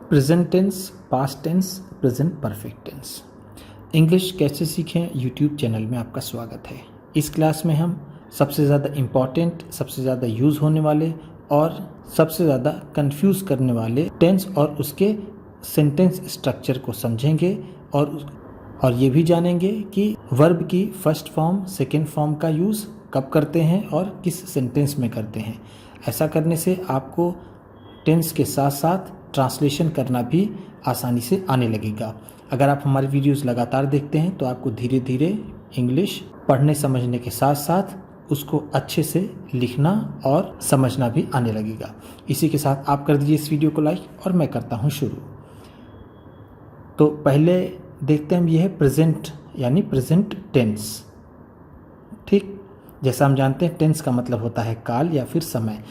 Present tense, past tense, present perfect tense. English कैसे सीखें YouTube channel में आपका स्वागत है। इस क्लास में हम सबसे ज़्यादा इम्पॉर्टेंट, सबसे ज़्यादा यूज़ होने वाले और सबसे ज़्यादा कंफ्यूज करने वाले टेंस और उसके सेंटेंस स्ट्रक्चर को समझेंगे और ये भी जानेंगे कि वर्ब की फर्स्ट फॉर्म, सेकेंड फॉर्म का यूज़ कब करते हैं और किस सेंटेंस में करते हैं। ऐसा करने से आपको टेंस के साथ साथ ट्रांसलेशन करना भी आसानी से आने लगेगा। अगर आप हमारी वीडियोस लगातार देखते हैं तो आपको धीरे धीरे इंग्लिश पढ़ने समझने के साथ साथ उसको अच्छे से लिखना और समझना भी आने लगेगा। इसी के साथ आप कर दीजिए इस वीडियो को लाइक और मैं करता हूँ शुरू। तो पहले देखते हैं, ये है प्रेजेंट यानी प्रेजेंट टेंस। ठीक, जैसा हम जानते हैं टेंस का मतलब होता है काल या फिर समय।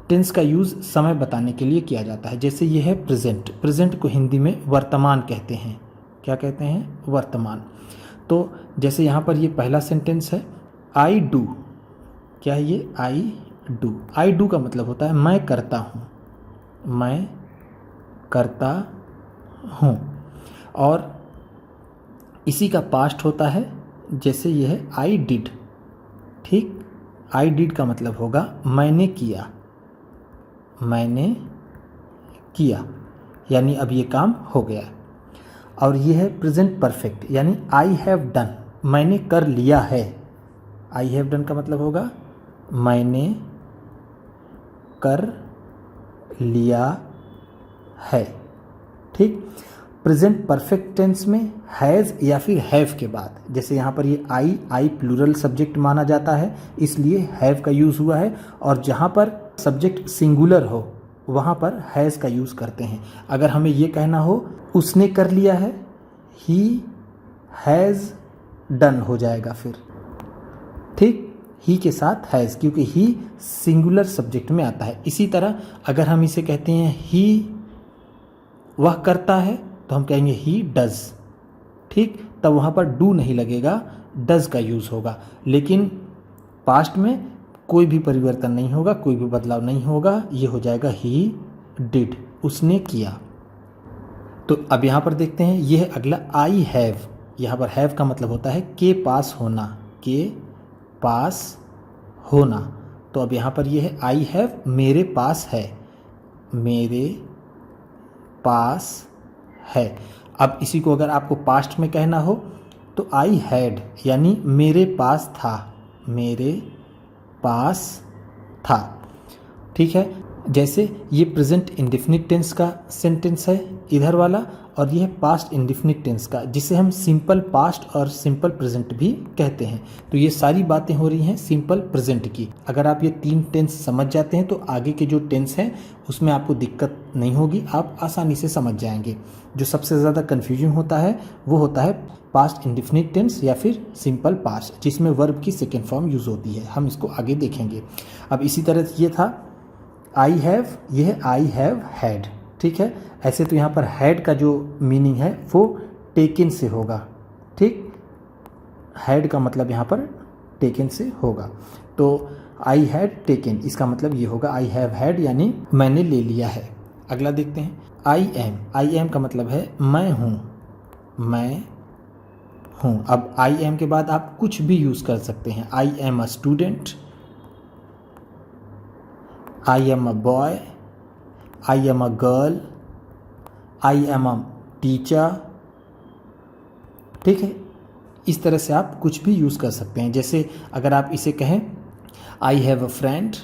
टेंस का यूज़ समय बताने के लिए किया जाता है। जैसे ये है प्रेजेंट, प्रेजेंट को हिंदी में वर्तमान कहते हैं। क्या कहते हैं? वर्तमान। तो जैसे यहाँ पर ये पहला सेंटेंस है, आई डू। क्या है ये? I do. आई डू का मतलब होता है मैं करता हूँ, मैं करता हूँ। और इसी का पास्ट होता है, जैसे ये है आई डिड। ठीक, आई डिड का मतलब होगा मैंने किया, मैंने किया, यानी अब ये काम हो गया। और ये है प्रेजेंट परफेक्ट यानी आई हैव डन, मैंने कर लिया है। आई हैव डन का मतलब होगा मैंने कर लिया है। ठीक, प्रेजेंट परफेक्ट टेंस में हैज़ या फिर हैव के बाद, जैसे यहाँ पर ये आई प्लूरल सब्जेक्ट माना जाता है, इसलिए हैव का यूज़ हुआ है। और जहाँ पर सब्जेक्ट सिंगुलर हो वहाँ पर हैज़ का यूज़ करते हैं। अगर हमें ये कहना हो उसने कर लिया है, ही हैज़ डन हो जाएगा फिर। ठीक, ही के साथ हैज़, क्योंकि ही सिंगुलर सब्जेक्ट में आता है। इसी तरह अगर हम इसे कहते हैं ही वह करता है तो हम कहेंगे ही डज। ठीक, तब वहाँ पर डू नहीं लगेगा, डज का यूज़ होगा। लेकिन पास्ट में कोई भी परिवर्तन नहीं होगा, कोई भी बदलाव नहीं होगा, ये हो जाएगा ही डिड, उसने किया। तो अब यहाँ पर देखते हैं, ये है अगला आई हैव। यहाँ पर हैव का मतलब होता है के पास होना, के पास होना। तो अब यहाँ पर ये है आई हैव, मेरे पास है, मेरे पास है। अब इसी को अगर आपको पास्ट में कहना हो तो आई हैड यानी मेरे पास था, मेरे पास था। ठीक है, जैसे ये प्रेजेंट इंडेफिनिट टेंस का सेंटेंस है इधर वाला, और ये है पास्ट इंडेफिनिट टेंस का, जिसे हम सिंपल पास्ट और सिंपल प्रेजेंट भी कहते हैं। तो ये सारी बातें हो रही हैं सिंपल प्रेजेंट की। अगर आप ये तीन टेंस समझ जाते हैं तो आगे के जो टेंस हैं उसमें आपको दिक्कत नहीं होगी, आप आसानी से समझ जाएंगे। जो सबसे ज़्यादा कन्फ्यूजन होता है वो होता है पास्ट इंडेफिनिट टेंस या फिर सिंपल पास्ट, जिसमें वर्ब की सेकेंड फॉर्म यूज़ होती है। हम इसको आगे देखेंगे। अब इसी तरह ये था आई हैव, ये है आई हैव हैड। ठीक है, ऐसे तो यहाँ पर हैड का जो मीनिंग है वो टेकन से होगा। ठीक, हैड का मतलब यहाँ पर टेकन से होगा। तो आई हैड टेकन, इसका मतलब ये होगा आई हैव हैड यानी मैंने ले लिया है। अगला देखते हैं, आई एम। आई एम का मतलब है मैं हूँ, मैं हूँ। अब आई एम के बाद आप कुछ भी यूज़ कर सकते हैं। I am a student, I am a boy, I am a girl, I am a teacher. ठीक है, इस तरह से आप कुछ भी यूज़ कर सकते हैं। जैसे अगर आप इसे कहें आई हैव अ फ्रेंड,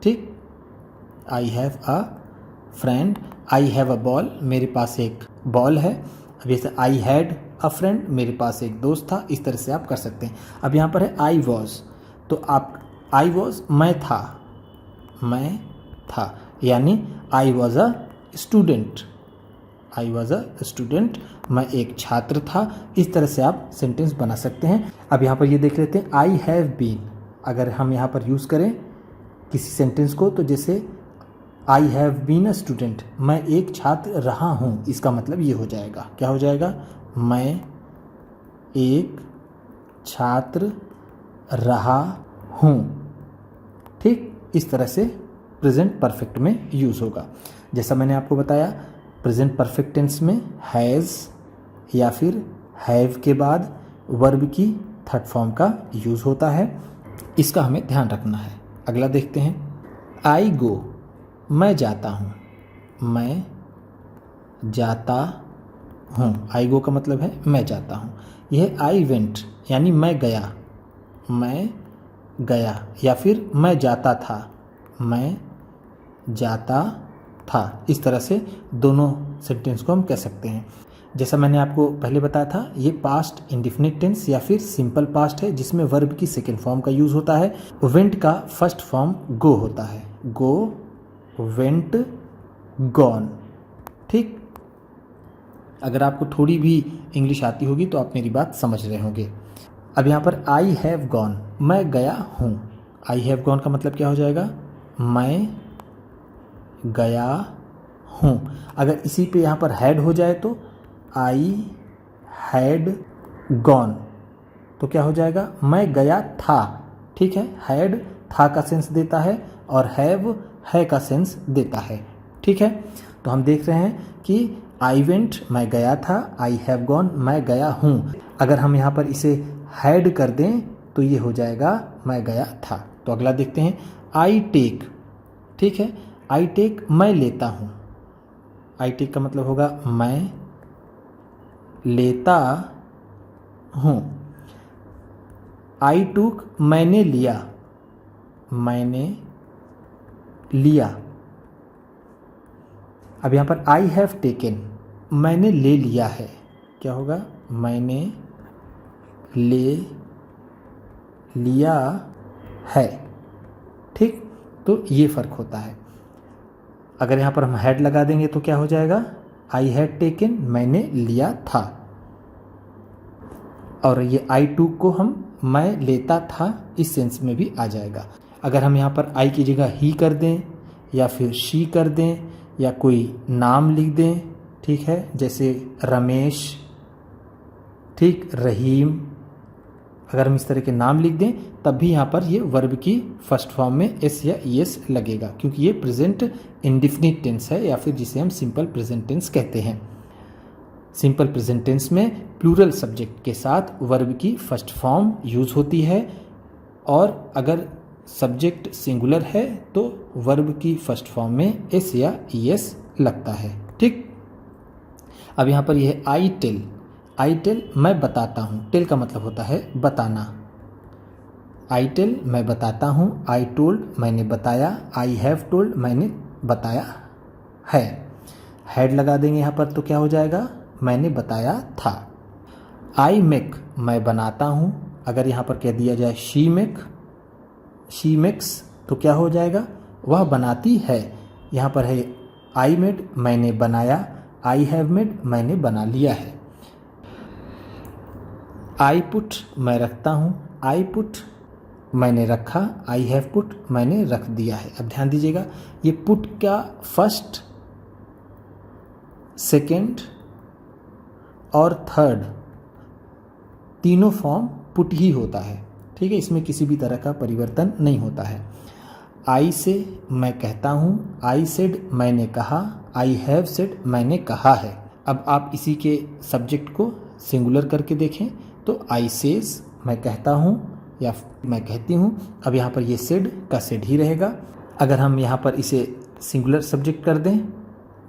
ठीक, I have a friend, I have a ball, मेरे पास एक बॉल है। अब जैसे आई हैड अ फ्रेंड, मेरे पास एक दोस्त था। इस तरह से आप कर सकते हैं। अब यहाँ पर है आई वॉज, तो आप आई वॉज मैं था, मैं था, यानी I was a student, I was a student, मैं एक छात्र था। इस तरह से आप सेंटेंस बना सकते हैं। अब यहाँ पर ये देख लेते हैं आई हैव बीन। अगर हम यहाँ पर यूज़ करें किसी सेंटेंस को, तो जैसे I have been a student, मैं एक छात्र रहा हूँ, इसका मतलब ये हो जाएगा, क्या हो जाएगा? मैं एक छात्र रहा हूँ। ठीक, इस तरह से प्रेजेंट परफेक्ट में यूज़ होगा। जैसा मैंने आपको बताया प्रेजेंट परफेक्ट टेंस में हैज़ या फिर हैव के बाद वर्ब की थर्ड फॉर्म का यूज़ होता है। इसका हमें ध्यान रखना है। अगला देखते हैं, आई गो, मैं जाता हूँ, मैं जाता हूँ। आई गो का मतलब है मैं जाता हूँ। यह आई वेंट यानी मैं गया या फिर मैं जाता था, मैं जाता था। इस तरह से दोनों सेंटेंस को हम कह सकते हैं। जैसा मैंने आपको पहले बताया था, ये पास्ट इंडेफिनिट टेंस या फिर सिंपल पास्ट है जिसमें वर्ब की सेकेंड फॉर्म का यूज़ होता है। वेंट का फर्स्ट फॉर्म गो होता है, गो, वेंट, गॉन। ठीक, अगर आपको थोड़ी भी इंग्लिश आती होगी तो आप मेरी बात समझ रहे होंगे। अब यहाँ पर आई हैव गॉन, मैं गया हूँ। आई हैव गॉन का मतलब क्या हो जाएगा, मैं गया हूँ। अगर इसी पे यहाँ पर हैड हो जाए तो आई हैड गॉन, तो क्या हो जाएगा, मैं गया था। ठीक है, हैड था का सेंस देता है और हैव है का सेंस देता है। ठीक है, तो हम देख रहे हैं कि आई वेंट मैं गया था, आई हैव गॉन मैं गया हूँ। अगर हम यहाँ पर इसे हैड कर दें तो ये हो जाएगा मैं गया था। तो अगला देखते हैं, आई टेक। ठीक है, आई टेक मैं लेता हूँ। आई टेक का मतलब होगा मैं लेता हूँ। आई टूक मैंने लिया, मैंने लिया। अब यहाँ पर आई हैव टेकन मैंने ले लिया है, क्या होगा, मैंने ले लिया है। ठीक, तो ये फ़र्क होता है। अगर यहाँ पर हम हैड लगा देंगे तो क्या हो जाएगा, आई हैड टेकन मैंने लिया था। और ये आई टूक को हम मैं लेता था इस सेंस में भी आ जाएगा। अगर हम यहाँ पर आई की जगह ही कर दें या फिर शी कर दें या कोई नाम लिख दें, ठीक है, जैसे रमेश, ठीक, रहीम, अगर हम इस तरह के नाम लिख दें तब भी यहाँ पर ये वर्ब की फर्स्ट फॉर्म में एस या ईएस लगेगा, क्योंकि ये प्रेजेंट इंडेफिनिट टेंस है या फिर जिसे हम सिंपल प्रेजेंट टेंस कहते हैं। सिंपल प्रेजेंट टेंस में प्लूरल सब्जेक्ट के साथ वर्ब की फर्स्ट फॉर्म यूज़ होती है, और अगर सब्जेक्ट सिंगुलर है तो वर्ब की फर्स्ट फॉर्म में एस या ईएस लगता है। ठीक, अब यहाँ पर यह आई टेल, आई टेल मैं बताता हूँ। टेल का मतलब होता है बताना। आई टेल मैं बताता हूँ, आई टोल्ड मैंने बताया, आई हैव टोल्ड मैंने बताया है। हैड लगा देंगे यहाँ पर तो क्या हो जाएगा, मैंने बताया था। आई मेक मैं बनाता हूँ। अगर यहाँ पर कह दिया जाए शी मेक, शी मेक्स, तो क्या हो जाएगा, वह बनाती है। यहाँ पर है आई मेड मैंने बनाया, आई हैव मेड मैंने बना लिया है। आई पुट मैं रखता हूँ, आई पुट मैंने रखा, आई हैव पुट मैंने रख दिया है। अब ध्यान दीजिएगा, ये पुट का फर्स्ट, सेकेंड और थर्ड तीनों फॉर्म पुट ही होता है। ठीक है, इसमें किसी भी तरह का परिवर्तन नहीं होता है। आई से मैं कहता हूँ, आई सेड मैंने कहा, आई हैव सेड मैंने कहा है। अब आप इसी के सब्जेक्ट को सिंगुलर करके देखें तो आई सेज मैं कहता हूँ या मैं कहती हूँ। अब यहाँ पर ये सेड का सेड ही रहेगा। अगर हम यहाँ पर इसे सिंगुलर सब्जेक्ट कर दें,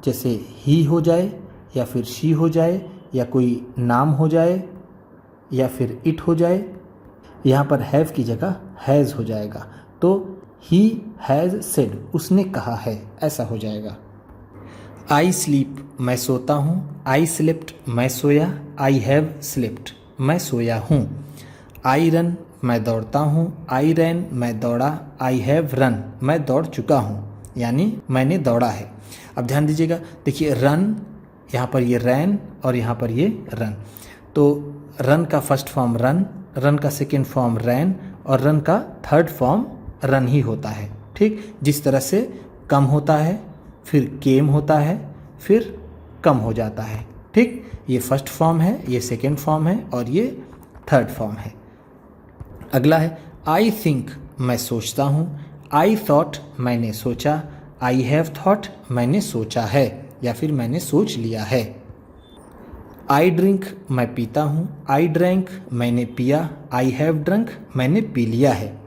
जैसे ही हो जाए या फिर शी हो जाए या कोई नाम हो जाए या फिर इट हो जाए, यहाँ पर हैव की जगह हैज़ हो जाएगा, तो ही हैज़ सेड उसने कहा है, ऐसा हो जाएगा। आई स्लीप मैं सोता हूँ, आई स्लेप्ट मैं सोया, आई हैव स्लेप्ट मैं सोया हूँ। आई रन मैं दौड़ता हूँ, आई रैन मैं दौड़ा, आई हैव रन मैं दौड़ चुका हूँ, यानी मैंने दौड़ा है। अब ध्यान दीजिएगा, देखिए रन, यहाँ पर ये रैन और यहाँ पर ये रन, तो रन का फर्स्ट फॉर्म रन, रन का सेकेंड फॉर्म रैन और रन का थर्ड फॉर्म रन ही होता है। ठीक, जिस तरह से कम होता है, फिर केम होता है, फिर कम हो जाता है। ठीक, ये फर्स्ट फॉर्म है, ये सेकेंड फॉर्म है और ये थर्ड फॉर्म है। अगला है आई थिंक मैं सोचता हूँ, आई थॉट मैंने सोचा, आई हैव थॉट मैंने सोचा है। या फिर मैंने सोच लिया है। आई ड्रिंक मैं पीता हूँ, आई ड्रैंक मैंने पिया, आई हैव ड्रंक मैंने पी लिया है।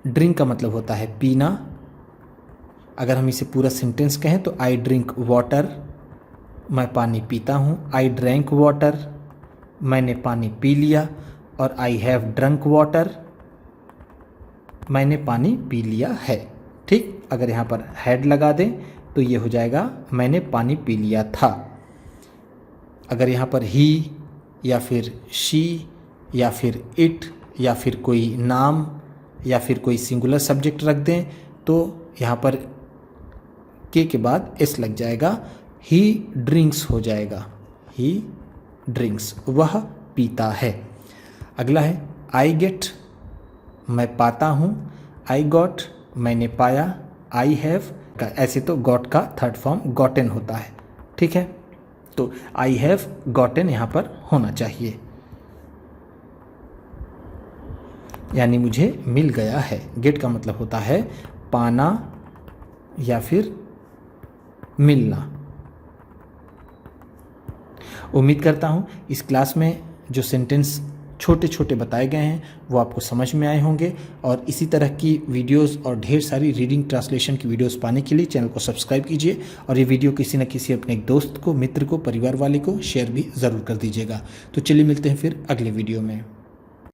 ड्रिंक का मतलब होता है पीना। अगर हम इसे पूरा सेंटेंस कहें तो आई ड्रिंक वाटर, मैं पानी पीता हूँ, आई ड्रैंक वाटर मैंने पानी पी लिया, और आई हैव ड्रंक वाटर मैंने पानी पी लिया है। ठीक, अगर यहाँ पर हैड लगा दें तो ये हो जाएगा मैंने पानी पी लिया था। अगर यहाँ पर ही या फिर शी या फिर इट या फिर कोई नाम या फिर कोई सिंगुलर सब्जेक्ट रख दें तो यहाँ पर के बाद एस लग जाएगा, ही ड्रिंक्स हो जाएगा, ही ड्रिंक्स, वह पीता है। अगला है आई गेट मैं पाता हूँ, आई गॉट मैंने पाया, आई हैव का ऐसे तो गॉट का थर्ड फॉर्म गॉटन होता है। ठीक है, तो आई हैव गॉटन यहाँ पर होना चाहिए, यानी मुझे मिल गया है। गेट का मतलब होता है पाना या फिर मिलना। उम्मीद करता हूँ इस क्लास में जो सेंटेंस छोटे छोटे बताए गए हैं वो आपको समझ में आए होंगे, और इसी तरह की वीडियोस और ढेर सारी रीडिंग ट्रांसलेशन की वीडियोस पाने के लिए चैनल को सब्सक्राइब कीजिए, और ये वीडियो किसी न किसी अपने एक दोस्त को, मित्र को, परिवार वाले को शेयर भी ज़रूर कर दीजिएगा। तो चलिए मिलते हैं फिर अगले वीडियो में।